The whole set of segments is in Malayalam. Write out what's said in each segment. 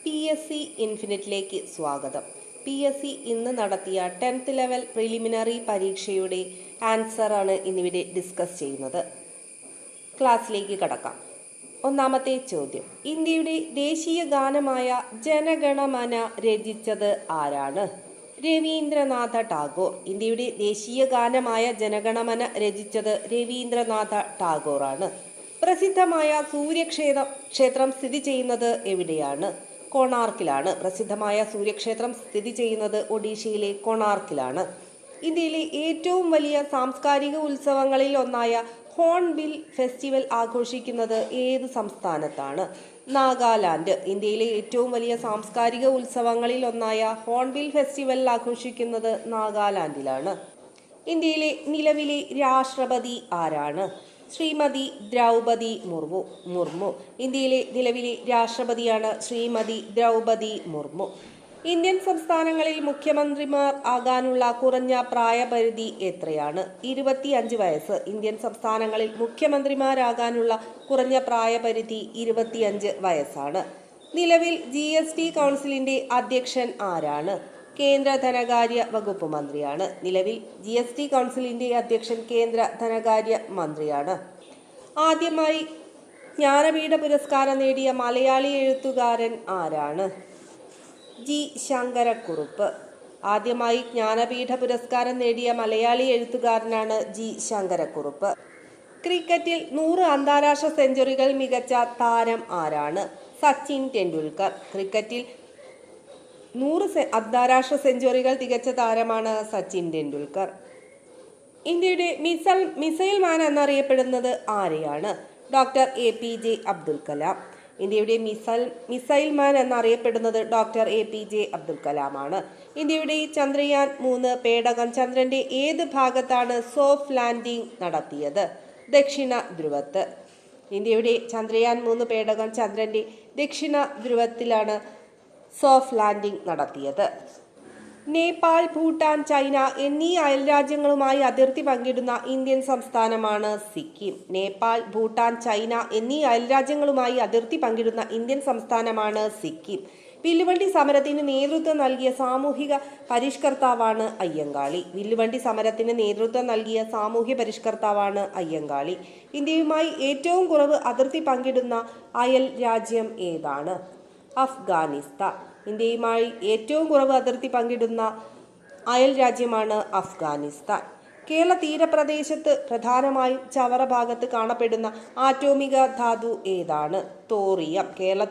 PSC ഇൻഫിനിറ്റിലേക്ക് സ്വാഗതം. PSC ഇന്ന് നടത്തിയ 10th ലെവൽ പ്രിലിമിനറി പരീക്ഷയുടെ ആൻസറാണ് ഇന്നിവിടെ ഡിസ്കസ് ചെയ്യുന്നത്. ക്ലാസ്സിലേക്ക് കടക്കാം. ഒന്നാമത്തെ ചോദ്യം, ഇന്ത്യയുടെ ദേശീയ ഗാനമായ ജനഗണമന രചിച്ചത് ആരാണ്? രവീന്ദ്രനാഥ ടാഗോർ. ഇന്ത്യയുടെ ദേശീയ ഗാനമായ ജനഗണമന രചിച്ചത് രവീന്ദ്രനാഥ ടാഗോറാണ്. പ്രസിദ്ധമായ സൂര്യക്ഷേത്രം സ്ഥിതി ചെയ്യുന്നത് എവിടെയാണ്? കൊണാർക്കിലാണ്. പ്രസിദ്ധമായ സൂര്യക്ഷേത്രം സ്ഥിതി ചെയ്യുന്നത് ഒഡീഷയിലെ കൊണാർക്കിലാണ്. ഇന്ത്യയിലെ ഏറ്റവും വലിയ സാംസ്കാരിക ഉത്സവങ്ങളിൽ ഒന്നായ ഹോൺബിൽ ഫെസ്റ്റിവൽ ആഘോഷിക്കുന്നത് ഏത് സംസ്ഥാനത്താണ്? നാഗാലാൻഡ്. ഇന്ത്യയിലെ ഏറ്റവും വലിയ സാംസ്കാരിക ഉത്സവങ്ങളിൽ ഒന്നായ ഹോൺബിൽ ഫെസ്റ്റിവൽ ആഘോഷിക്കുന്നത് നാഗാലാൻഡിലാണ്. ഇന്ത്യയിലെ നിലവിലെ രാഷ്ട്രപതി ആരാണ്? ശ്രീമതി ദ്രൗപദി മുർമു. ഇന്ത്യയിലെ നിലവിലെ രാഷ്ട്രപതിയാണ് ശ്രീമതി ദ്രൗപദി മുർമു. ഇന്ത്യൻ സംസ്ഥാനങ്ങളിൽ മുഖ്യമന്ത്രിമാർ ആകാനുള്ള കുറഞ്ഞ പ്രായപരിധി എത്രയാണ്? 25 വയസ്സ്. ഇന്ത്യൻ സംസ്ഥാനങ്ങളിൽ മുഖ്യമന്ത്രിമാരാകാനുള്ള കുറഞ്ഞ പ്രായപരിധി 25 വയസ്സാണ്. നിലവിൽ GST കൗൺസിലിന്റെ അധ്യക്ഷൻ ആരാണ്? കേന്ദ്ര ധനകാര്യ വകുപ്പ് മന്ത്രിയാണ്. നിലവിൽ GST കൗൺസിലിന്റെ അധ്യക്ഷൻ കേന്ദ്ര ധനകാര്യ മന്ത്രിയാണ്. ആദ്യമായി ജ്ഞാനപീഠ പുരസ്കാരം നേടിയ മലയാളി എഴുത്തുകാരൻ ആരാണ്? G. ശങ്കരക്കുറുപ്പ്. ആദ്യമായി ജ്ഞാനപീഠ പുരസ്കാരം നേടിയ മലയാളി എഴുത്തുകാരനാണ് G. ശങ്കരക്കുറുപ്പ്. ക്രിക്കറ്റിൽ 100 അന്താരാഷ്ട്ര സെഞ്ചുറികൾ മികച്ച താരം ആരാണ്? സച്ചിൻ ടെണ്ടുൽക്കർ. ക്രിക്കറ്റിൽ 100 അന്താരാഷ്ട്ര സെഞ്ചുറികൾ തികച്ച താരമാണ് സച്ചിൻ ടെണ്ടുൽക്കർ. ഇന്ത്യയുടെ മിസൈൽ മാൻ എന്നറിയപ്പെടുന്നത് ആരെയാണ്? Doctor APJ Abdul Kalam. ഇന്ത്യയുടെ മിസൈൽ മാൻ എന്നറിയപ്പെടുന്നത് ഡോക്ടർ APJ അബ്ദുൽ കലാമാണ്. ഇന്ത്യയുടെ ചന്ദ്രയാൻ 3 പേടകം ചന്ദ്രന്റെ ഏത് ഭാഗത്താണ് സോഫ്റ്റ് ലാൻഡിംഗ് നടത്തിയത്? ദക്ഷിണ ധ്രുവത്ത്. ഇന്ത്യയുടെ ചന്ദ്രയാൻ 3 പേടകം ചന്ദ്രന്റെ ദക്ഷിണ ധ്രുവത്തിലാണ് സോഫ്റ്റ് ലാൻഡിംഗ് നടത്തിയത്. നേപ്പാൾ, ഭൂട്ടാൻ, ചൈന എന്നീ അയൽരാജ്യങ്ങളുമായി അതിർത്തി പങ്കിടുന്ന ഇന്ത്യൻ സംസ്ഥാനമാണ് സിക്കിം. നേപ്പാൾ, ഭൂട്ടാൻ, ചൈന എന്നീ അയൽരാജ്യങ്ങളുമായി അതിർത്തി പങ്കിടുന്ന ഇന്ത്യൻ സംസ്ഥാനമാണ് സിക്കിം. വില്ലുവണ്ടി സമരത്തിന് നേതൃത്വം നൽകിയ സാമൂഹിക പരിഷ്കർത്താവാണ് അയ്യങ്കാളി. വില്ലുവണ്ടി സമരത്തിന് നേതൃത്വം നൽകിയ സാമൂഹ്യ പരിഷ്കർത്താവാണ് അയ്യങ്കാളി. ഇന്ത്യയുമായി ഏറ്റവും കുറവ് അതിർത്തി പങ്കിടുന്ന അയൽ രാജ്യം ഏതാണ്? അഫ്ഗാനിസ്ഥാൻ. ഇന്ത്യയുമായി ഏറ്റവും കുറവ് അതിർത്തി പങ്കിടുന്ന അയൽ രാജ്യമാണ് അഫ്ഗാനിസ്ഥാൻ. കേരള തീരപ്രദേശത്ത് പ്രധാനമായും ചവറ ഭാഗത്ത് കാണപ്പെടുന്ന ആറ്റോമിക ധാതു ഏതാണ്? തോറിയം. കേരള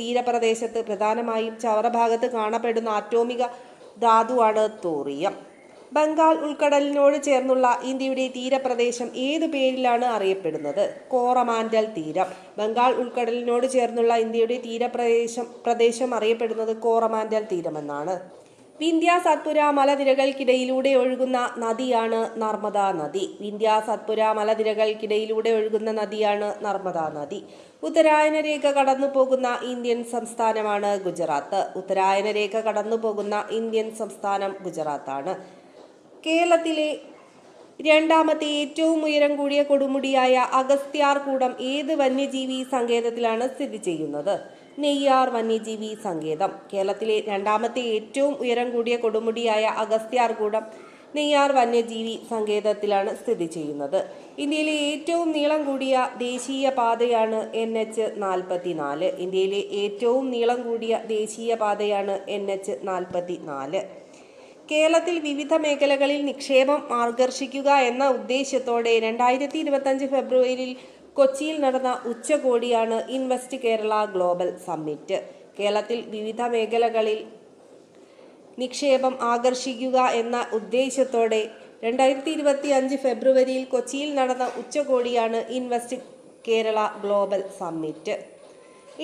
തീരപ്രദേശത്ത് പ്രധാനമായും ചവറ ഭാഗത്ത് കാണപ്പെടുന്ന ആറ്റോമിക ധാതുവാണ് തോറിയം. ബംഗാൾ ഉൾക്കടലിനോട് ചേർന്നുള്ള ഇന്ത്യയുടെ തീരപ്രദേശം ഏതു പേരിലാണ് അറിയപ്പെടുന്നത്? കോറമാൻഡൽ തീരം. ബംഗാൾ ഉൾക്കടലിനോട് ചേർന്നുള്ള ഇന്ത്യയുടെ തീരപ്രദേശം അറിയപ്പെടുന്നത് കോറമാൻഡൽ തീരമെന്നാണ്. വിന്ധ്യ സത്പുര മലനിരകൾക്കിടയിലൂടെ ഒഴുകുന്ന നദിയാണ് നർമ്മദാ നദി. വിന്ധ്യ സത്പുര മലനിരകൾക്കിടയിലൂടെ ഒഴുകുന്ന നദിയാണ് നർമ്മദാ നദി. ഉത്തരായന രേഖ കടന്നു പോകുന്ന ഇന്ത്യൻ സംസ്ഥാനമാണ് ഗുജറാത്ത്. ഉത്തരായന രേഖ കടന്നു പോകുന്ന ഇന്ത്യൻ സംസ്ഥാനം ഗുജറാത്താണ്. കേരളത്തിലെ രണ്ടാമത്തെ ഏറ്റവും ഉയരം കൂടിയ കൊടുമുടിയായ അഗസ്ത്യാർകൂടം ഏത് വന്യജീവി സങ്കേതത്തിലാണ് സ്ഥിതി ചെയ്യുന്നത്? നെയ്യാർ വന്യജീവി സങ്കേതം. കേരളത്തിലെ രണ്ടാമത്തെ ഏറ്റവും ഉയരം കൂടിയ കൊടുമുടിയായ അഗസ്ത്യാർകൂടം നെയ്യാർ വന്യജീവി സങ്കേതത്തിലാണ് സ്ഥിതി ചെയ്യുന്നത്. ഇന്ത്യയിലെ ഏറ്റവും നീളം കൂടിയ ദേശീയ പാതയാണ് NH44. ഇന്ത്യയിലെ ഏറ്റവും നീളം കൂടിയ ദേശീയ പാതയാണ് NH44. കേരളത്തിൽ വിവിധ മേഖലകളിൽ നിക്ഷേപം ആകർഷിക്കുക എന്ന ഉദ്ദേശ്യത്തോടെ 2025 ഫെബ്രുവരിയിൽ കൊച്ചിയിൽ നടന്ന ഉച്ചകോടിയാണ് ഇൻവെസ്റ്റ് കേരള ഗ്ലോബൽ സമ്മിറ്റ്. കേരളത്തിൽ വിവിധ മേഖലകളിൽ നിക്ഷേപം ആകർഷിക്കുക എന്ന ഉദ്ദേശ്യത്തോടെ 2025 ഫെബ്രുവരിയിൽ കൊച്ചിയിൽ നടന്ന ഉച്ചകോടിയാണ് ഇൻവെസ്റ്റ് കേരള ഗ്ലോബൽ സമ്മിറ്റ്.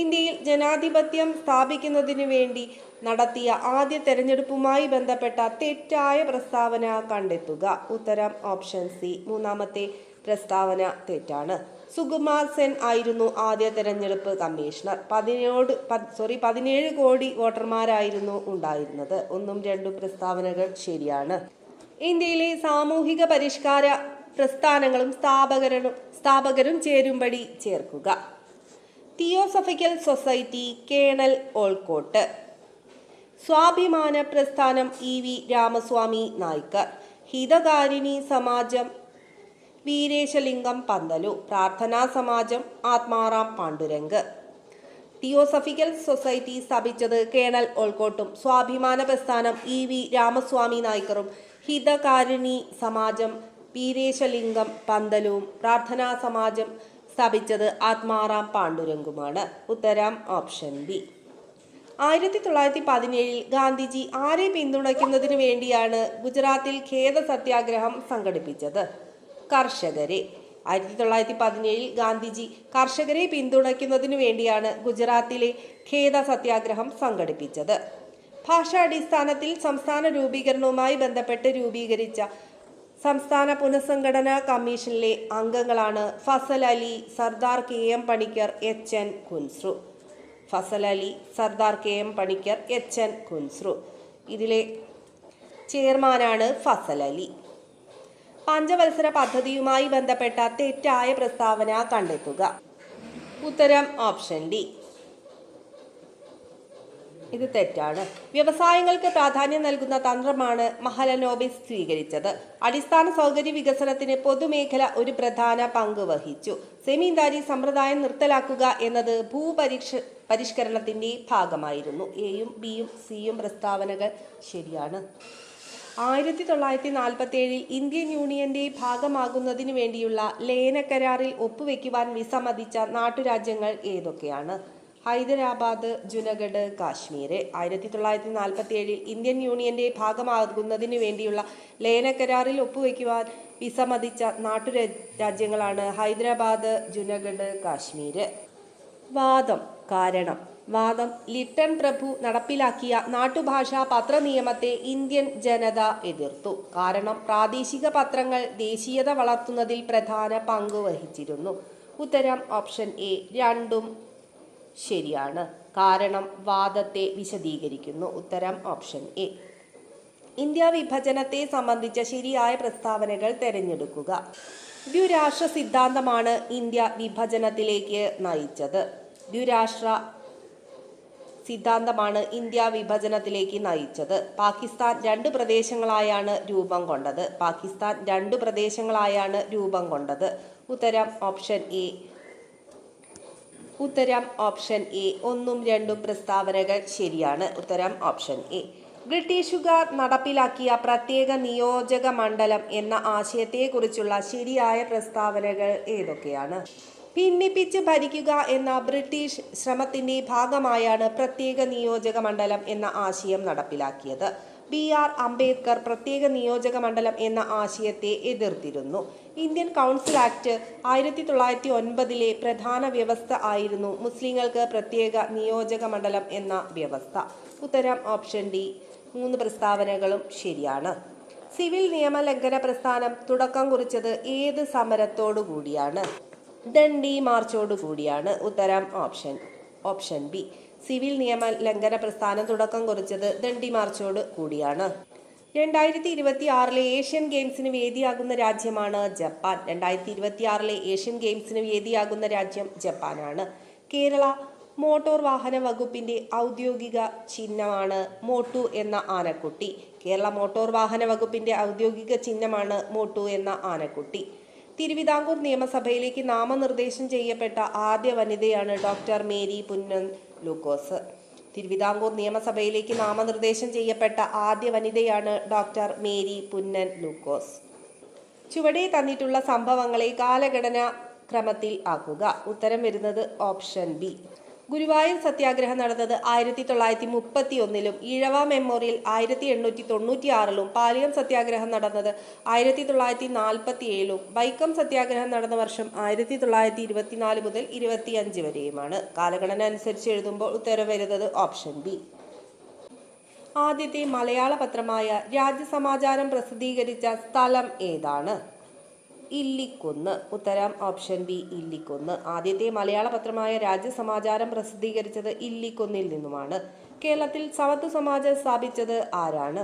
ഇന്ത്യയിൽ ജനാധിപത്യം സ്ഥാപിക്കുന്നതിനു വേണ്ടി നടത്തിയ ആദ്യ തെരഞ്ഞെടുപ്പുമായി ബന്ധപ്പെട്ട തെറ്റായ പ്രസ്താവന കണ്ടെത്തുക. ഉത്തരം ഓപ്ഷൻ സി. മൂന്നാമത്തെ പ്രസ്താവന തെറ്റാണ്. സുകുമാർ സെൻ ആയിരുന്നു ആദ്യ തെരഞ്ഞെടുപ്പ് കമ്മീഷണർ. 17 കോടി വോട്ടർമാരായിരുന്നു ഉണ്ടായിരുന്നത്. 1ഉം 2ഉം പ്രസ്താവനകൾ ശരിയാണ്. ഇന്ത്യയിലെ സാമൂഹിക പരിഷ്കാര പ്രസ്ഥാനങ്ങളും സ്ഥാപകരും ചേരുംപടി ചേർക്കുക. Theosophical Society colonel Olcott. സ്വാഭിമാന പ്രസ്ഥാനം EV Ramaswamy Naicker. Hitakarini Samajam Veeresalingam Pantulu. Prarthana Samajam Atmaram Pandurang. Theosophical Society സ്ഥാപിച്ചത് കേണൽ ഓൾക്കോട്ടും സ്വാഭിമാന പ്രസ്ഥാനം EV രാമസ്വാമി നായ്ക്കറും ഹിതകാരിണി സമാജം വീരേശലിംഗം പന്തലുവും പ്രാർത്ഥനാ സമാജം സ്ഥാപിച്ചത് ആത്മാറാം പാണ്ഡുരംഗുമാണ്. ഉത്തരം ഓപ്ഷൻ ബി. 1917 ഗാന്ധിജി ആരെ പിന്തുണയ്ക്കുന്നതിന് വേണ്ടിയാണ് ഗുജറാത്തിൽ ഖേദ സത്യാഗ്രഹം സംഘടിപ്പിച്ചത്? കർഷകരെ. 1917 ഗാന്ധിജി കർഷകരെ പിന്തുണയ്ക്കുന്നതിനു വേണ്ടിയാണ് ഗുജറാത്തിലെ ഖേദ സത്യാഗ്രഹം സംഘടിപ്പിച്ചത്. ഭാഷാടിസ്ഥാനത്തിൽ സംസ്ഥാന രൂപീകരണവുമായി ബന്ധപ്പെട്ട് രൂപീകരിച്ച സംസ്ഥാന പുനഃസംഘടനാ കമ്മീഷനിലെ അംഗങ്ങളാണ് Fasal Ali, Sardar KM Panicker, HN Kunzru. Fasal Ali, Sardar KM Panicker, HN Kunzru. ഇതിലെ ചെയർമാനാണ് ഫസൽ അലി. പഞ്ചവത്സര പദ്ധതിയുമായി ബന്ധപ്പെട്ട തെറ്റായ പ്രസ്താവന കണ്ടെത്തുക. ഉത്തരം ഓപ്ഷൻ ഡി. ഇത് തെറ്റാണ്. വ്യവസായങ്ങൾക്ക് പ്രാധാന്യം നൽകുന്ന തന്ത്രമാണ് മഹലനോബിസ് സ്വീകരിച്ചത്. അടിസ്ഥാന സൗകര്യ വികസനത്തിന് പൊതുമേഖല ഒരു പ്രധാന പങ്ക് വഹിച്ചു. സെമീന്ദാരി സമ്പ്രദായം നിർത്തലാക്കുക എന്നത് പരിഷ്കരണത്തിന്റെ ഭാഗമായിരുന്നു. എയും ബിയും സിയും പ്രസ്താവനകൾ ശരിയാണ്. 1947 ഇന്ത്യൻ യൂണിയന്റെ ഭാഗമാകുന്നതിനു വേണ്ടിയുള്ള ലയനക്കരാറിൽ ഒപ്പുവെക്കുവാൻ വിസമ്മതിച്ച നാട്ടുരാജ്യങ്ങൾ ഏതൊക്കെയാണ്? ഹൈദരാബാദ്, ജുനഗഡ്, കാശ്മീർ. 1947 ഇന്ത്യൻ യൂണിയന്റെ ഭാഗമാകുന്നതിനു വേണ്ടിയുള്ള ലയനക്കരാറിൽ ഒപ്പുവെക്കുവാൻ വിസമ്മതിച്ച നാട്ടുരാജ്യങ്ങളാണ് ഹൈദരാബാദ്, ജുനഗഡ്, കാശ്മീർ. വാദം. കാരണം. വാദം. ലിട്ടൺ പ്രഭു നടപ്പിലാക്കിയ നാട്ടുഭാഷാ പത്രനിയമത്തെ ഇന്ത്യൻ ജനത എതിർത്തു. കാരണം പ്രാദേശിക പത്രങ്ങൾ ദേശീയത വളർത്തുന്നതിൽ പ്രധാന പങ്ക് വഹിച്ചിരുന്നു. ഉത്തരം ഓപ്ഷൻ എ. രണ്ടും ശരിയാണ്. കാരണം വാദത്തെ വിശദീകരിക്കുന്നു. ഉത്തരം ഓപ്ഷൻ എ. ഇന്ത്യ വിഭജനത്തെ സംബന്ധിച്ച ശരിയായ പ്രസ്താവനകൾ തിരഞ്ഞെടുക്കുക. ദ്വിരാഷ്ട്ര സിദ്ധാന്തമാണ് ഇന്ത്യ വിഭജനത്തിലേക്ക് നയിച്ചത്. ദ്വിരാഷ്ട്ര സിദ്ധാന്തമാണ് ഇന്ത്യ വിഭജനത്തിലേക്ക് നയിച്ചത്. പാകിസ്ഥാൻ 2 പ്രദേശങ്ങളായാണ് രൂപം കൊണ്ടത്. പാകിസ്ഥാൻ 2 പ്രദേശങ്ങളായാണ് രൂപം കൊണ്ടത്. ഉത്തരം ഓപ്ഷൻ എ. ഉത്തരം ഓപ്ഷൻ എ. 1ഉം 2ഉം പ്രസ്താവനകൾ ശരിയാണ്. ഉത്തരം ഓപ്ഷൻ എ. ബ്രിട്ടീഷുകാർ നടപ്പിലാക്കിയ പ്രത്യേക നിയോജക മണ്ഡലം എന്ന ആശയത്തെക്കുറിച്ചുള്ള ശരിയായ പ്രസ്താവനകൾ ഏതൊക്കെയാണ്? ഭിന്നിപ്പിച്ച് ഭരിക്കുക എന്ന ബ്രിട്ടീഷ് ശ്രമത്തിന്റെ ഭാഗമായാണ് പ്രത്യേക നിയോജക മണ്ഡലം എന്ന ആശയം നടപ്പിലാക്കിയത്. BR അംബേദ്കർ പ്രത്യേക നിയോജക മണ്ഡലം എന്ന ആശയത്തെ എതിർത്തിരുന്നു. ഇന്ത്യൻ കൗൺസിൽ ആക്ട് 1909 പ്രധാന വ്യവസ്ഥ ആയിരുന്നു മുസ്ലിങ്ങൾക്ക് പ്രത്യേക നിയോജക മണ്ഡലം എന്ന വ്യവസ്ഥ. ഉത്തരം ഓപ്ഷൻ ഡി. 3 പ്രസ്താവനകളും ശരിയാണ്. സിവിൽ നിയമലംഘന പ്രസ്ഥാനം തുടക്കം കുറിച്ചത് ഏത് സമരത്തോടു കൂടിയാണ്? ദണ്ഡി മാർച്ചോടു കൂടിയാണ്. ഉത്തരം ഓപ്ഷൻ ബി. സിവിൽ നിയമ ലംഘന പ്രസ്ഥാനം തുടക്കം കുറിച്ചത് ദണ്ഡി മാർച്ചോട് കൂടിയാണ്. 2026 ഏഷ്യൻ ഗെയിംസിന് വേദിയാകുന്ന രാജ്യമാണ് ജപ്പാൻ. 2026 ഏഷ്യൻ ഗെയിംസിന് വേദിയാകുന്ന രാജ്യം ജപ്പാനാണ്. കേരള മോട്ടോർ വാഹന വകുപ്പിന്റെ ഔദ്യോഗിക ചിഹ്നമാണ് മോട്ടു എന്ന ആനക്കുട്ടി. കേരള മോട്ടോർ വാഹന വകുപ്പിന്റെ ഔദ്യോഗിക ചിഹ്നമാണ് മോട്ടു എന്ന ആനക്കുട്ടി. തിരുവിതാംകൂർ നിയമസഭയിലേക്ക് നാമനിർദ്ദേശം ചെയ്യപ്പെട്ട ആദ്യ വനിതയാണ് ഡോക്ടർ മേരി പുന്നൻ ലൂക്കോസ്. തിരുവിതാംകൂർ നിയമസഭയിലേക്ക് നാമനിർദ്ദേശം ചെയ്യപ്പെട്ട ആദ്യ വനിതയാണ് ഡോക്ടർ മേരി പുന്നൻ ലൂക്കോസ്. ചുവടെ തന്നിട്ടുള്ള സംഭവങ്ങളെ കാലഘടനാ ക്രമത്തിൽ ആക്കുക. ഉത്തരം വരുന്നത് ഓപ്ഷൻ ബി. ഗുരുവായൂർ സത്യാഗ്രഹം നടന്നത് 1931 ഈഴവ മെമ്മോറിയൽ 1896 പാലിയം സത്യാഗ്രഹം നടന്നത് 1947 വൈക്കം സത്യാഗ്രഹം നടന്ന വർഷം 1924 മുതൽ 25 വരെയുമാണ്. കാലഗണന അനുസരിച്ച് എഴുതുമ്പോൾ ഉത്തരം വരുന്നത് ഓപ്ഷൻ ബി. ആദ്യത്തെ മലയാള പത്രമായ രാജ്യസമാചാരം പ്രസിദ്ധീകരിച്ച സ്ഥലം ഏതാണ്? ഇല്ലിക്കുന്ന്. ഉത്തരം ഓപ്ഷൻ ബി. ഇല്ലിക്കുന്ന്. ആദ്യത്തെ മലയാള പത്രമായ രാജ്യസമാചാരം പ്രസിദ്ധീകരിച്ചത് ഇല്ലിക്കുന്നിൽ നിന്നുമാണ്. കേരളത്തിൽ സമത്വ സമാജം സ്ഥാപിച്ചത് ആരാണ്?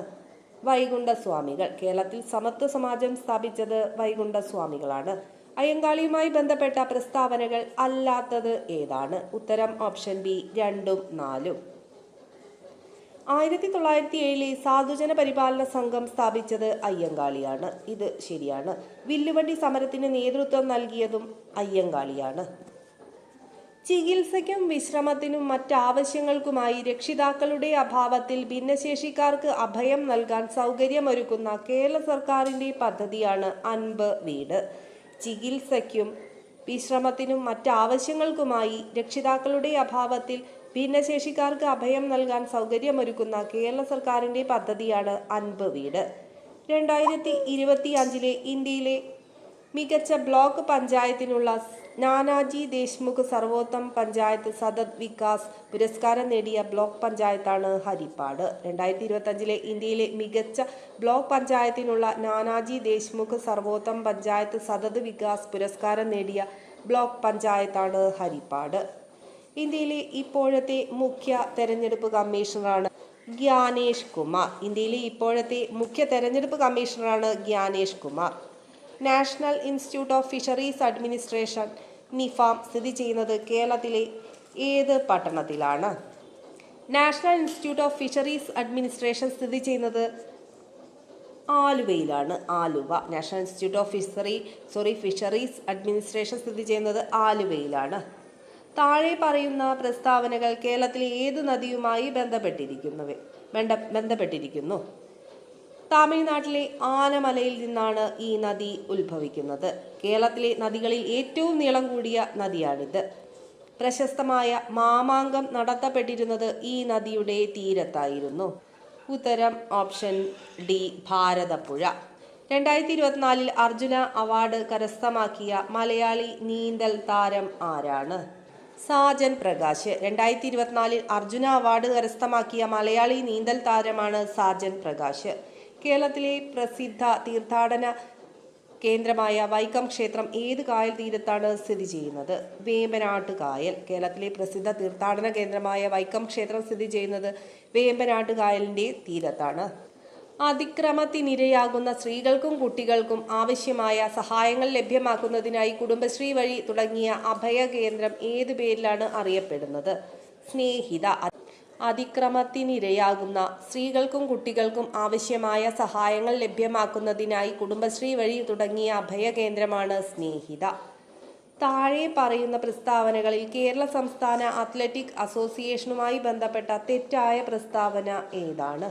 വൈകുണ്ഠസ്വാമികൾ. കേരളത്തിൽ സമത്വ സമാജം സ്ഥാപിച്ചത് വൈകുണ്ഠസ്വാമികളാണ്. അയ്യങ്കാളിയുമായി ബന്ധപ്പെട്ട പ്രസ്താവനകൾ അല്ലാത്തത് ഏതാണ്? ഉത്തരം ഓപ്ഷൻ ബി 2ഉം 4ഉം. 1907 സാധുജന പരിപാലന സംഘം സ്ഥാപിച്ചത് അയ്യങ്കാളിയാണ്. ഇത് ശരിയാണ്. വില്ലുവണ്ടി സമരത്തിന് നേതൃത്വം നൽകിയതും അയ്യങ്കാളിയാണ്. ചികിത്സയ്ക്കും വിശ്രമത്തിനും മറ്റാവശ്യങ്ങൾക്കുമായി രക്ഷിതാക്കളുടെ അഭാവത്തിൽ ഭിന്നശേഷിക്കാർക്ക് അഭയം നൽകാൻ സൗകര്യമൊരുക്കുന്ന കേരള സർക്കാരിൻ്റെ പദ്ധതിയാണ് അൻപ് വീട്. ചികിത്സയ്ക്കും വിശ്രമത്തിനും മറ്റാവശ്യങ്ങൾക്കുമായി രക്ഷിതാക്കളുടെ അഭാവത്തിൽ ഭിന്നശേഷിക്കാർക്ക് അഭയം നൽകാൻ സൗകര്യമൊരുക്കുന്ന കേരള സർക്കാരിൻ്റെ പദ്ധതിയാണ് അൻപ് വീട്. 2025 ഇന്ത്യയിലെ മികച്ച ബ്ലോക്ക് പഞ്ചായത്തിനുള്ള നാനാജി ദേശ്മുഖ് സർവോത്തം പഞ്ചായത്ത് സതത് വികാസ് പുരസ്കാരം നേടിയ ബ്ലോക്ക് പഞ്ചായത്താണ് ഹരിപ്പാട്. 2025 ഇന്ത്യയിലെ മികച്ച ബ്ലോക്ക് പഞ്ചായത്തിനുള്ള നാനാജി ദേശ്മുഖ് സർവോത്തം പഞ്ചായത്ത് സതത് വികാസ് പുരസ്കാരം നേടിയ ബ്ലോക്ക് പഞ്ചായത്താണ് ഹരിപ്പാട്. ഇന്ത്യയിലെ ഇപ്പോഴത്തെ മുഖ്യ തെരഞ്ഞെടുപ്പ് കമ്മീഷണറാണ് ഗ്യാനേഷ് കുമാർ. ഇന്ത്യയിലെ ഇപ്പോഴത്തെ മുഖ്യ തെരഞ്ഞെടുപ്പ് കമ്മീഷണറാണ് Gyanesh Kumar. National institute of fisheries administration NIFAM സ്ഥിതി ചെയ്യുന്നത് കേരളത്തിലെ ഏത് പട്ടണത്തിലാണ്? National institute of fisheries administration സ്ഥിതി ചെയ്യുന്നത് ആലുവയിലാണ്. Aluva. National institute of fisheries administration സ്ഥിതി ചെയ്യുന്നത് ആലുവയിലാണ്. താഴെ പറയുന്ന പ്രസ്താവനകൾ കേരളത്തിലെ ഏത് നദിയുമായി ബന്ധപ്പെട്ടിരിക്കുന്നു? തമിഴ്നാട്ടിലെ ആനമലയിൽ നിന്നാണ് ഈ നദി ഉത്ഭവിക്കുന്നത്. കേരളത്തിലെ നദികളിൽ ഏറ്റവും നീളം കൂടിയ നദിയാണിത്. പ്രശസ്തമായ മാമാങ്കം നടത്തപ്പെട്ടിരുന്നത് ഈ നദിയുടെ തീരത്തായിരുന്നു. ഉത്തരം option D Bharathappuzha. 2024 Arjuna award കരസ്ഥമാക്കിയ മലയാളി നീന്തൽ താരം ആരാണ്? സാജൻ പ്രകാശ്. 2024 അർജുന അവാർഡ് കരസ്ഥമാക്കിയ മലയാളി നീന്തൽ താരമാണ് സാജൻ പ്രകാശ്. കേരളത്തിലെ പ്രസിദ്ധ തീർത്ഥാടന കേന്ദ്രമായ വൈക്കം ക്ഷേത്രം ഏത് കായൽ തീരത്താണ് സ്ഥിതി ചെയ്യുന്നത്? വേമ്പനാട്ട് കായൽ. കേരളത്തിലെ പ്രസിദ്ധ തീർത്ഥാടന കേന്ദ്രമായ വൈക്കം ക്ഷേത്രം സ്ഥിതി ചെയ്യുന്നത് വേമ്പനാട്ട് കായലിൻ്റെ തീരത്താണ്. അതിക്രമത്തിനിരയാകുന്ന സ്ത്രീകൾക്കും കുട്ടികൾക്കും ആവശ്യമായ സഹായങ്ങൾ ലഭ്യമാക്കുന്നതിനായി കുടുംബശ്രീ വഴി തുടങ്ങിയ അഭയ കേന്ദ്രം ഏത് പേരിലാണ് അറിയപ്പെടുന്നത്? സ്നേഹിത. അതിക്രമത്തിനിരയാകുന്ന സ്ത്രീകൾക്കും കുട്ടികൾക്കും ആവശ്യമായ സഹായങ്ങൾ ലഭ്യമാക്കുന്നതിനായി കുടുംബശ്രീ വഴി തുടങ്ങിയ അഭയ കേന്ദ്രമാണ് സ്നേഹിത. താഴെ പറയുന്ന പ്രസ്താവനകളിൽ കേരള സംസ്ഥാന അത്ലറ്റിക് അസോസിയേഷനുമായി ബന്ധപ്പെട്ട തെറ്റായ പ്രസ്താവന ഏതാണ്?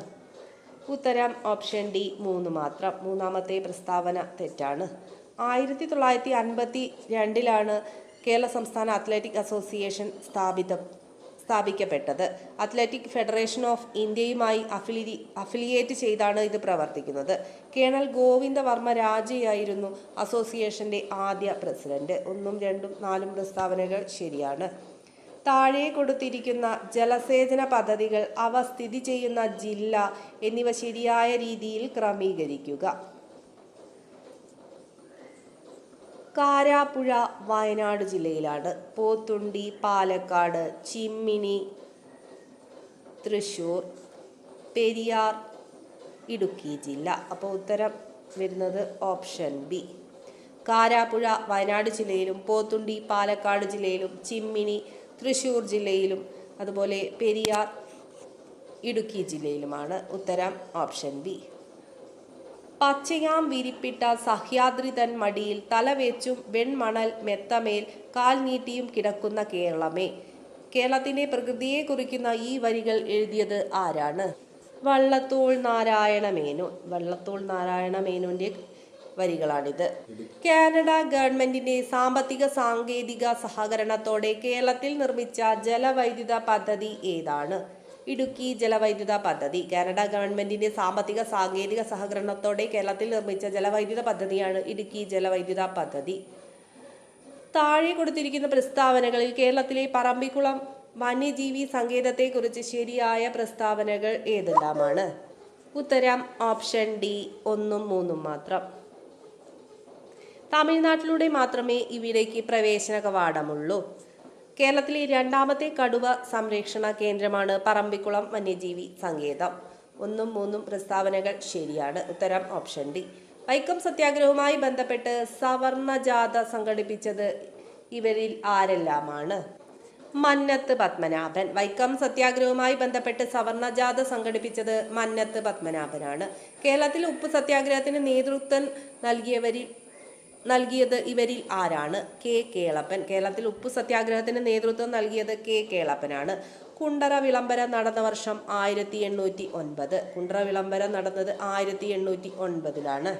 ഉത്തരം ഓപ്ഷൻ ഡി 3 മാത്രം. മൂന്നാമത്തെ പ്രസ്താവന തെറ്റാണ്. 1952 കേരള സംസ്ഥാന അത്ലറ്റിക് അസോസിയേഷൻ സ്ഥാപിക്കപ്പെട്ടത്. അത്ലറ്റിക് ഫെഡറേഷൻ ഓഫ് ഇന്ത്യയുമായി അഫിലിയേറ്റ് ചെയ്താണ് ഇത് പ്രവർത്തിക്കുന്നത്. കേണൽ ഗോവിന്ദവർമ്മ രാജയായിരുന്നു അസോസിയേഷൻ്റെ ആദ്യ പ്രസിഡന്റ്. 1ഉം 2ഉം 4ഉം പ്രസ്താവനകൾ ശരിയാണ്. താഴെ കൊടുത്തിരിക്കുന്ന ജലസേചന പദ്ധതികൾ അവ സ്ഥിതി ചെയ്യുന്ന ജില്ല എന്നിവ ശരിയായ രീതിയിൽ ക്രമീകരിക്കുക. കാരാപ്പുഴ വയനാട് ജില്ലയിലാണ്. പോത്തുണ്ടി പാലക്കാട്, ചിമ്മിനി തൃശ്ശൂർ, പെരിയാർ ഇടുക്കി ജില്ല. അപ്പോൾ ഉത്തരം വരുന്നത് ഓപ്ഷൻ ബി. കാരാപ്പുഴ വയനാട് ജില്ലയിലും പോത്തുണ്ടി പാലക്കാട് ജില്ലയിലും ചിമ്മിനി തൃശ്ശൂർ ജില്ലയിലും അതുപോലെ പെരിയാർ ഇടുക്കി ജില്ലയിലുമാണ്. ഉത്തരം ഓപ്ഷൻ ബി. പച്ചയാം വിരിപ്പിട്ട സഹ്യാദ്രി തൻ മടിയിൽ തലവെച്ചും വെൺമണൽ മെത്തമേൽ കാൽ നീട്ടിയും കിടക്കുന്ന കേരളമേ. കേരളത്തിൻ്റെ പ്രകൃതിയെ കുറിക്കുന്ന ഈ വരികൾ എഴുതിയത് ആരാണ്? വള്ളത്തോൾ നാരായണ മേനോൻ. വള്ളത്തോൾ നാരായണ മേനോൻ്റെ വരികളാണിത്. കാനഡ ഗവൺമെന്റിന്റെ സാമ്പത്തിക സാങ്കേതിക സഹകരണത്തോടെ കേരളത്തിൽ നിർമ്മിച്ച ജലവൈദ്യുത പദ്ധതി ഏതാണ്? ഇടുക്കി ജലവൈദ്യുത പദ്ധതി. കാനഡ ഗവൺമെന്റിന്റെ സാമ്പത്തിക സാങ്കേതിക സഹകരണത്തോടെ കേരളത്തിൽ നിർമ്മിച്ച ജലവൈദ്യുത പദ്ധതിയാണ് ഇടുക്കി ജലവൈദ്യുത പദ്ധതി. താഴെ കൊടുത്തിരിക്കുന്ന പ്രസ്താവനകളിൽ കേരളത്തിലെ പറമ്പിക്കുളം വന്യജീവി സങ്കേതത്തെക്കുറിച്ച് ശരിയായ പ്രസ്താവനകൾ ഏതെല്ലാമാണ്? ഉത്തരം ഓപ്ഷൻ ഡി 1ഉം 3ഉം മാത്രം. തമിഴ്നാട്ടിലൂടെ മാത്രമേ ഇവിടേക്ക് പ്രവേശന കവാടമുള്ളൂ. കേരളത്തിലെ രണ്ടാമത്തെ കടുവ സംരക്ഷണ കേന്ദ്രമാണ് പറമ്പിക്കുളം വന്യജീവി സങ്കേതം. 1ഉം 3ഉം പ്രസ്താവനകൾ ശരിയാണ്. ഉത്തരം ഓപ്ഷൻ ഡി. വൈക്കം സത്യാഗ്രഹവുമായി ബന്ധപ്പെട്ട് സവർണ ജാഥ സംഘടിപ്പിച്ചത് ഇവരിൽ ആരെല്ലാമാണ്? മന്നത്ത് പത്മനാഭൻ. വൈക്കം സത്യാഗ്രഹവുമായി ബന്ധപ്പെട്ട് സവർണ ജാഥ സംഘടിപ്പിച്ചത് മന്നത്ത് പത്മനാഭനാണ്. കേരളത്തിൽ ഉപ്പ് സത്യാഗ്രഹത്തിന് നേതൃത്വം നൽകിയത് ഇവരിൽ ആരാണ്? കെ കേളപ്പൻ. കേരളത്തിൽ ഉപ്പു സത്യാഗ്രഹത്തിന് നേതൃത്വം നൽകിയത് കെ കേളപ്പനാണ്. കുണ്ടറ വിളംബരം നടന്ന വർഷം 1809. കുണ്ടറ വിളംബരം നടന്നത് 1809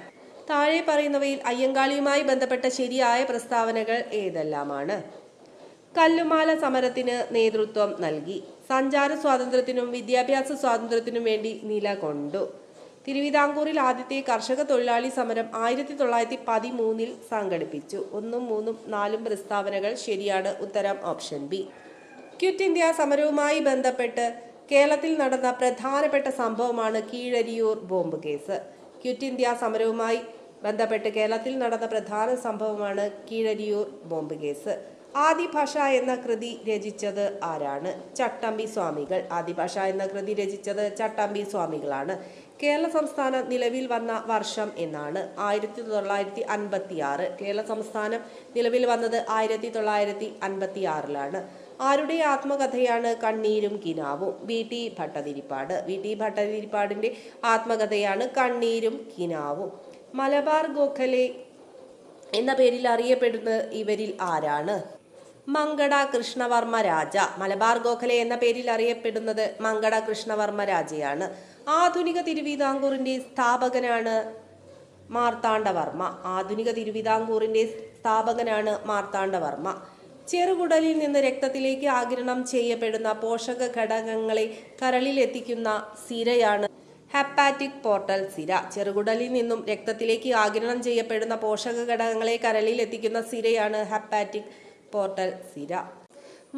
താഴെ പറയുന്നവയിൽ അയ്യങ്കാളിയുമായി ബന്ധപ്പെട്ട ശരിയായ പ്രസ്താവനകൾ ഏതെല്ലാമാണ്? കല്ലുമാല സമരത്തിന് നേതൃത്വം നൽകി. സഞ്ചാര സ്വാതന്ത്ര്യത്തിനും വിദ്യാഭ്യാസ സ്വാതന്ത്ര്യത്തിനും വേണ്ടി നിലകൊണ്ടു. തിരുവിതാംകൂറിൽ ആദ്യത്തെ കർഷക തൊഴിലാളി സമരം 1913 സംഘടിപ്പിച്ചു. 1, 3, 4 പ്രസ്താവനകൾ ശരിയാണ്. ഉത്തരം ഓപ്ഷൻ ബി. ക്വിറ്റ് ഇന്ത്യ സമരവുമായി ബന്ധപ്പെട്ട് കേരളത്തിൽ നടന്ന പ്രധാനപ്പെട്ട സംഭവമാണ് Keezhariyur bomb case. Quit India സമരവുമായി ബന്ധപ്പെട്ട് കേരളത്തിൽ നടന്ന പ്രധാന സംഭവമാണ് കീഴരിയൂർ ബോംബ് കേസ്. ആദിഭാഷ എന്ന കൃതി രചിച്ചത് ആരാണ്? ചട്ടമ്പി സ്വാമികൾ. ആദിഭാഷ എന്ന കൃതി രചിച്ചത് ചട്ടമ്പി സ്വാമികളാണ്. കേരള സംസ്ഥാനം നിലവിൽ വന്ന വർഷം എന്നാണ്? 1956. കേരള സംസ്ഥാനം നിലവിൽ വന്നത് 1956 ആരുടെ ആത്മകഥയാണ് Kanneerum Kinavum? V T Bhattathiripad. V T ഭട്ടതിരിപ്പാടിന്റെ ആത്മകഥയാണ് കണ്ണീരും കിനാവും. മലബാർ ഗോഖലെ എന്ന പേരിൽ അറിയപ്പെടുന്നത് ഇവരിൽ ആരാണ്? മങ്കട കൃഷ്ണവർമ്മ രാജ. മലബാർ ഗോഖലെ എന്ന പേരിൽ അറിയപ്പെടുന്നത് മങ്കട കൃഷ്ണവർമ്മ രാജയാണ്. ആധുനിക തിരുവിതാംകൂറിന്റെ സ്ഥാപകനാണ് മാർത്താണ്ഡവർമ്മ. ആധുനിക തിരുവിതാംകൂറിന്റെ സ്ഥാപകനാണ് മാർത്താണ്ഡവർമ്മ. ചെറുകുടലിൽ നിന്ന് രക്തത്തിലേക്ക് ആഗിരണം ചെയ്യപ്പെടുന്ന പോഷക ഘടകങ്ങളെ കരളിലെത്തിക്കുന്ന സിരയാണ് ഹെപ്പാറ്റിക് പോർട്ടൽ സിര. ചെറുകുടലിൽ നിന്നും രക്തത്തിലേക്ക് ആഗിരണം ചെയ്യപ്പെടുന്ന പോഷക ഘടകങ്ങളെ കരളിൽ എത്തിക്കുന്ന സിരയാണ് ഹെപ്പാറ്റിക് പോർട്ടൽ സിര.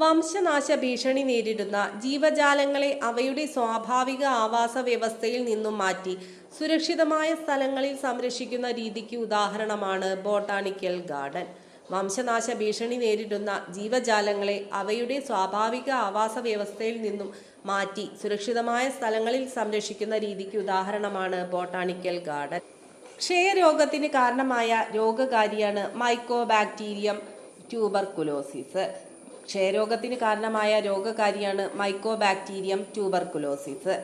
വംശനാശ ഭീഷണി നേരിടുന്ന ജീവജാലങ്ങളെ അവയുടെ സ്വാഭാവിക ആവാസ വ്യവസ്ഥയിൽ നിന്നും മാറ്റി സുരക്ഷിതമായ സ്ഥലങ്ങളിൽ സംരക്ഷിക്കുന്ന രീതിക്ക് ഉദാഹരണമാണ് ബോട്ടാണിക്കൽ ഗാർഡൻ. വംശനാശ ഭീഷണി നേരിടുന്ന ജീവജാലങ്ങളെ അവയുടെ സ്വാഭാവിക ആവാസ വ്യവസ്ഥയിൽ നിന്നും മാറ്റി സുരക്ഷിതമായ സ്ഥലങ്ങളിൽ സംരക്ഷിക്കുന്ന രീതിക്ക് ഉദാഹരണമാണ് ബോട്ടാണിക്കൽ ഗാർഡൻ. ക്ഷയരോഗത്തിന് കാരണമായ രോഗകാരിയാണ് മൈക്കോബാക്ടീരിയം ട്യൂബർകുലോസിസ്. ക്ഷയരോഗത്തിന് കാരണമായ രോഗകാരിയാണ് മൈക്കോബാക്ടീരിയം ട്യൂബർകുലോസിസ്.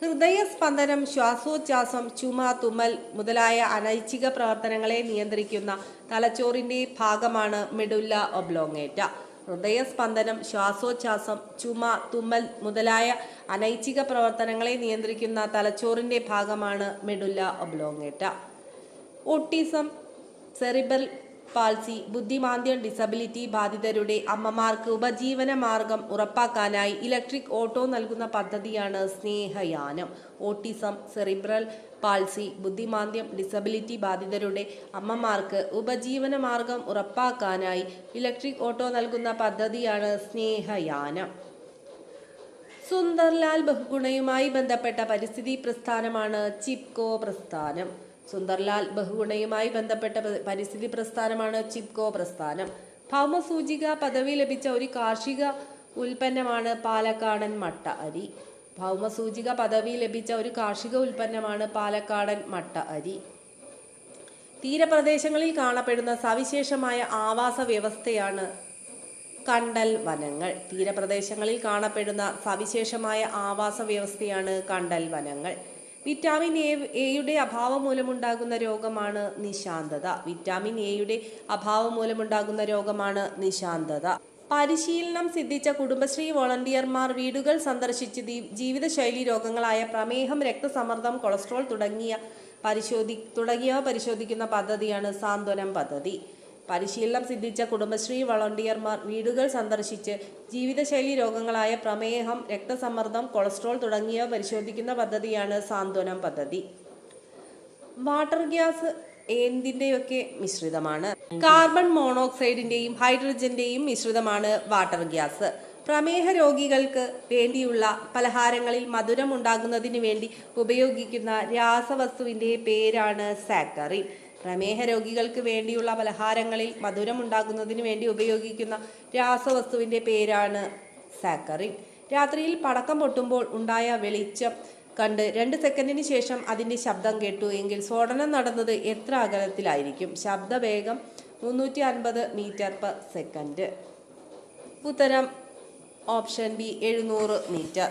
ഹൃദയസ്പന്ദനം, ശ്വാസോച്ഛ്വാസം, ചുമ, തുമ്മൽ മുതലായ അനൈച്ഛിക പ്രവർത്തനങ്ങളെ നിയന്ത്രിക്കുന്ന തലച്ചോറിന്റെ ഭാഗമാണ് മെഡുല്ല ഒബ്ലോങ്ങേറ്റ. ഹൃദയസ്പന്ദനം, ശ്വാസോച്ഛ്വാസം, ചുമ, തുമ്മൽ മുതലായ അനൈച്ഛിക പ്രവർത്തനങ്ങളെ നിയന്ത്രിക്കുന്ന തലച്ചോറിന്റെ ഭാഗമാണ് medulla oblongata. Autism, cerebral palsy, ബുദ്ധിമാന്ദ്യം, ഡിസബിലിറ്റി ബാധിതരുടെ അമ്മമാർക്ക് ഉപജീവന മാർഗം ഉറപ്പാക്കാനായി ഇലക്ട്രിക് ഓട്ടോ നൽകുന്ന പദ്ധതിയാണ് സ്നേഹയാനം. ഓട്ടിസം, സെറിബ്രൽ പാൾസി, ബുദ്ധിമാന്ദ്യം, ഡിസബിലിറ്റി ബാധിതരുടെ അമ്മമാർക്ക് ഉപജീവന മാർഗം ഉറപ്പാക്കാനായി ഇലക്ട്രിക് ഓട്ടോ നൽകുന്ന പദ്ധതിയാണ് സ്നേഹയാനം. സുന്ദർലാൽ ബഹുഗുണയുമായി ബന്ധപ്പെട്ട പരിസ്ഥിതി പ്രസ്ഥാനമാണ് ചിപ്കോ പ്രസ്ഥാനം. സുന്ദർലാൽ ബഹുഗുണയുമായി ബന്ധപ്പെട്ട പരിസ്ഥിതി പ്രസ്ഥാനമാണ് ചിപ്കോ പ്രസ്ഥാനം. ഭൗമസൂചിക പദവി ലഭിച്ച ഒരു കാർഷിക ഉൽപ്പന്നമാണ് പാലക്കാടൻ മട്ട അരി. ഭൗമസൂചിക പദവി ലഭിച്ച ഒരു കാർഷിക ഉൽപ്പന്നമാണ് പാലക്കാടൻ മട്ട അരി. തീരപ്രദേശങ്ങളിൽ കാണപ്പെടുന്ന സവിശേഷമായ ആവാസ വ്യവസ്ഥയാണ് കണ്ടൽ വനങ്ങൾ. തീരപ്രദേശങ്ങളിൽ കാണപ്പെടുന്ന സവിശേഷമായ ആവാസ വ്യവസ്ഥയാണ് കണ്ടൽ വനങ്ങൾ. വിറ്റാമിൻ എയുടെ അഭാവം മൂലമുണ്ടാകുന്ന രോഗമാണ് നിശാന്തത. വിറ്റാമിൻ എയുടെ അഭാവം മൂലമുണ്ടാകുന്ന രോഗമാണ് നിശാന്തത. പരിശീലനം സിദ്ധിച്ച കുടുംബശ്രീ വോളണ്ടിയർമാർ വീടുകൾ സന്ദർശിച്ച് ജീവിതശൈലി രോഗങ്ങളായ പ്രമേഹം, രക്തസമ്മർദ്ദം, കൊളസ്ട്രോൾ തുടങ്ങിയവ പരിശോധിക്കുന്ന പദ്ധതിയാണ് സാന്ത്വനം പദ്ധതി. പരിശീലനം സിദ്ധിച്ച കുടുംബശ്രീ വോളണ്ടിയർമാർ വീടുകൾ സന്ദർശിച്ച് ജീവിതശൈലി രോഗങ്ങളായ പ്രമേഹം, രക്തസമ്മർദ്ദം, കൊളസ്ട്രോൾ തുടങ്ങിയവ പരിശോധിക്കുന്ന പദ്ധതിയാണ് സാന്ത്വനം പദ്ധതി. വാട്ടർ ഗ്യാസ് എന്തിൻ്റെയൊക്കെ മിശ്രിതമാണ്? കാർബൺ മോണോക്സൈഡിന്റെയും ഹൈഡ്രജന്റെയും മിശ്രിതമാണ് വാട്ടർ ഗ്യാസ്. പ്രമേഹ രോഗികൾക്ക് വേണ്ടിയുള്ള പലഹാരങ്ങളിൽ മധുരം ഉണ്ടാകുന്നതിന് വേണ്ടി ഉപയോഗിക്കുന്ന രാസവസ്തുവിന്റെ പേരാണ് സാക്കറിൻ. പ്രമേഹ രോഗികൾക്ക് വേണ്ടിയുള്ള പലഹാരങ്ങളിൽ മധുരം ഉണ്ടാകുന്നതിന് വേണ്ടി ഉപയോഗിക്കുന്ന രാസവസ്തുവിന്റെ പേരാണ് സാക്കറിൻ. രാത്രിയിൽ പടക്കം പൊട്ടുമ്പോൾ ഉണ്ടായ വെളിച്ചം കണ്ട് 2 സെക്കൻഡിന് ശേഷം അതിൻ്റെ ശബ്ദം കേട്ടു എങ്കിൽ സ്ഫോടനം നടന്നത് എത്ര അകലത്തിലായിരിക്കും? ശബ്ദവേഗം 350 മീറ്റർ പെർ സെക്കൻഡ്. ഉത്തരം ഓപ്ഷൻ ബി 700 മീറ്റർ.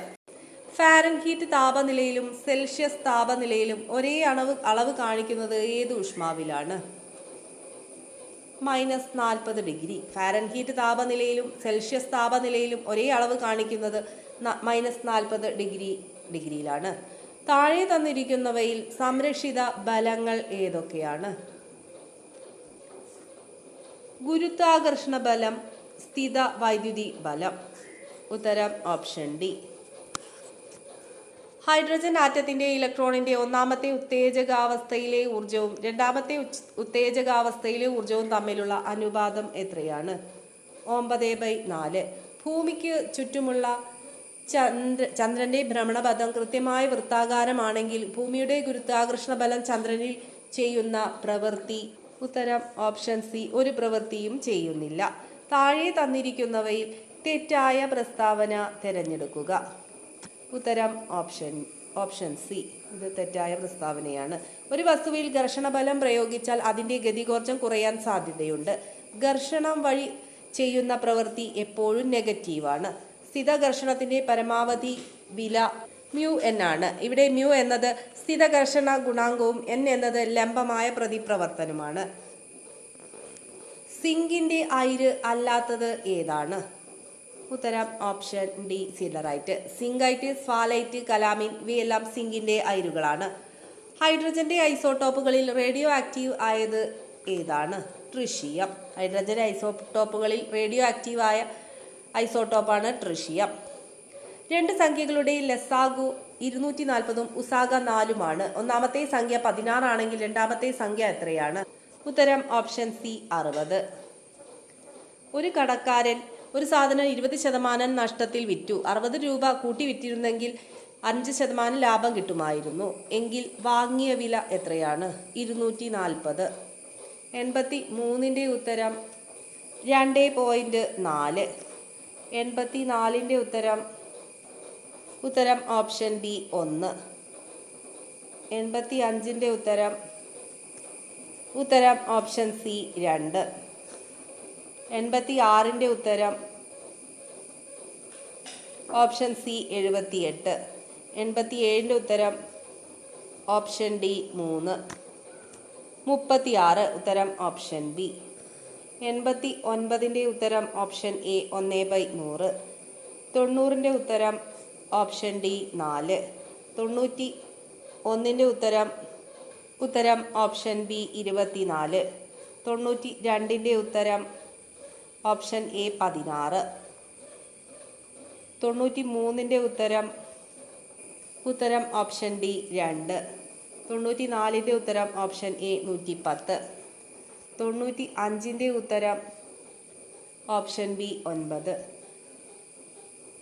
ഫാരൻഹീറ്റ് താപനിലയിലും സെൽഷ്യസ് താപനിലയിലും ഒരേ അളവ് കാണിക്കുന്നത് ഏത് ഊഷ്മാവിലാണ്? -40 ഡിഗ്രി. ഫാരൻഹീറ്റ് താപനിലയിലും സെൽഷ്യസ് താപനിലയിലും ഒരേ അളവ് കാണിക്കുന്നത് -40 ഡിഗ്രിയിലാണ്. താഴെ തന്നിരിക്കുന്നവയിൽ സംരക്ഷിത ബലങ്ങൾ ഏതൊക്കെയാണ്? ഗുരുത്വാകർഷണ ബലം, സ്ഥിത വൈദ്യുതി ബലം. ഉത്തരം ഓപ്ഷൻ ഡി. ഹൈഡ്രജൻ ആറ്റത്തിന്റെ ഇലക്ട്രോണിന്റെ ഒന്നാമത്തെ ഉത്തേജകാവസ്ഥയിലെ ഊർജവും രണ്ടാമത്തെ ഉത്തേജകാവസ്ഥയിലെ ഊർജവും തമ്മിലുള്ള അനുപാതം എത്രയാണ്? 9/4. ഭൂമിക്ക് ചുറ്റുമുള്ള ചന്ദ്രന്റെ ഭ്രമണപഥം കൃത്യമായ വൃത്താകാരമാണെങ്കിൽ ഭൂമിയുടെ ഗുരുത്വാകർഷണ ബലം ചന്ദ്രനിൽ ചെയ്യുന്ന പ്രവൃത്തി? ഉത്തരം ഓപ്ഷൻ സി, ഒരു പ്രവൃത്തിയും ചെയ്യുന്നില്ല. താഴെ തന്നിരിക്കുന്നവയിൽ തെറ്റായ പ്രസ്താവന തിരഞ്ഞെടുക്കുക. ഉത്തരം ഓപ്ഷൻ സി, ഇത് തെറ്റായ പ്രസ്താവനയാണ്. ഒരു വസ്തുവിൽ ഘർഷണബലം പ്രയോഗിച്ചാൽ അതിൻ്റെ ഗതികോർജം കുറയാൻ സാധ്യതയുണ്ട്. ഘർഷണം വഴി ചെയ്യുന്ന പ്രവൃത്തി എപ്പോഴും നെഗറ്റീവാണ്. സ്ഥിതഘർഷണത്തിൻ്റെ പരമാവധി വില μn ആണ്. ഇവിടെ μ എന്നത് സ്ഥിതഘർഷണ ഗുണാങ്കവും n എന്നത് ലംബമായ പ്രതിപ്രവർത്തനമാണ്. സിങ്കിൻ്റെ അയിര് അല്ലാത്തത് ഏതാണ്? ഉത്തരം option D, siderite. Zincite, sphalerite, calamine ഇവയെല്ലാം സിങ്കിൻ്റെ അയിരുകളാണ്. ഹൈഡ്രജന്റെ ഐസോട്ടോപ്പുകളിൽ റേഡിയോ ആക്റ്റീവ് ആയത് ഏതാണ്? ട്രിഷിയം. ഹൈഡ്രജൻ ഐസോട്ടോപ്പുകളിൽ റേഡിയോ ആക്റ്റീവായ ഐസോട്ടോപ്പാണ് ട്രിഷിയം. 2 സംഖ്യകളുടെ ലസാഗു 240 ഉസാഗ 4 ഒന്നാമത്തെ സംഖ്യ 16 ആണെങ്കിൽ രണ്ടാമത്തെ സംഖ്യ എത്രയാണ്? ഉത്തരം ഓപ്ഷൻ സി, 60. ഒരു കടക്കാരൻ ഒരു സാധനം 20% നഷ്ടത്തിൽ വിറ്റു. 60 രൂപ കൂട്ടി വിറ്റിരുന്നെങ്കിൽ 5% ലാഭം കിട്ടുമായിരുന്നു. എങ്കിൽ വാങ്ങിയ വില എത്രയാണ്? 240. 83ൻ്റെ ഉത്തരം 2.4. 84ൻ്റെ ഉത്തരം ഓപ്ഷൻ ബി 1. 85ൻ്റെ ഉത്തരം ഓപ്ഷൻ സി 2. 86ൻ്റെ ഉത്തരം ഓപ്ഷൻ സി 78. 87ൻ്റെ ഉത്തരം ഓപ്ഷൻ ഡി 3. 36 ഉത്തരം ഓപ്ഷൻ ബി. 89ൻ്റെ ഉത്തരം ഓപ്ഷൻ എ 1/100. 90ൻ്റെ ഉത്തരം ഓപ്ഷൻ ഡി 4. 91ൻ്റെ ഉത്തരം ഓപ്ഷൻ ബി 24. 92ൻ്റെ ഉത്തരം ഓപ്ഷൻ എ 16. 93ൻ്റെ ഉത്തരം ഓപ്ഷൻ ഡി 2. 94ൻ്റെ ഉത്തരം ഓപ്ഷൻ എ 110. 95ൻ്റെ ഉത്തരം ഓപ്ഷൻ ബി 9.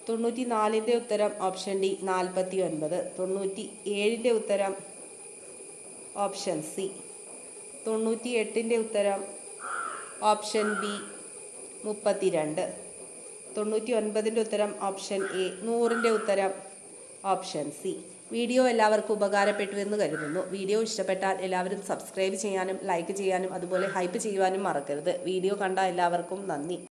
94ൻ്റെ ഉത്തരം ഓപ്ഷൻ ഡി 49. 97ൻ്റെ ഉത്തരം ഓപ്ഷൻ സി. 98ൻ്റെ ഉത്തരം ഓപ്ഷൻ ബി 32. 99ൻ്റെ ഉത്തരം ഓപ്ഷൻ എ. 100ൻ്റെ ഉത്തരം ഓപ്ഷൻ സി. വീഡിയോ എല്ലാവർക്കും ഉപകാരപ്പെട്ടു എന്ന് കരുതുന്നു. വീഡിയോ ഇഷ്ടപ്പെട്ടാൽ എല്ലാവരും സബ്സ്ക്രൈബ് ചെയ്യാനും ലൈക്ക് ചെയ്യാനും അതുപോലെ ഹൈപ്പ് ചെയ്യുവാനും മറക്കരുത്. വീഡിയോ കണ്ട എല്ലാവർക്കും നന്ദി.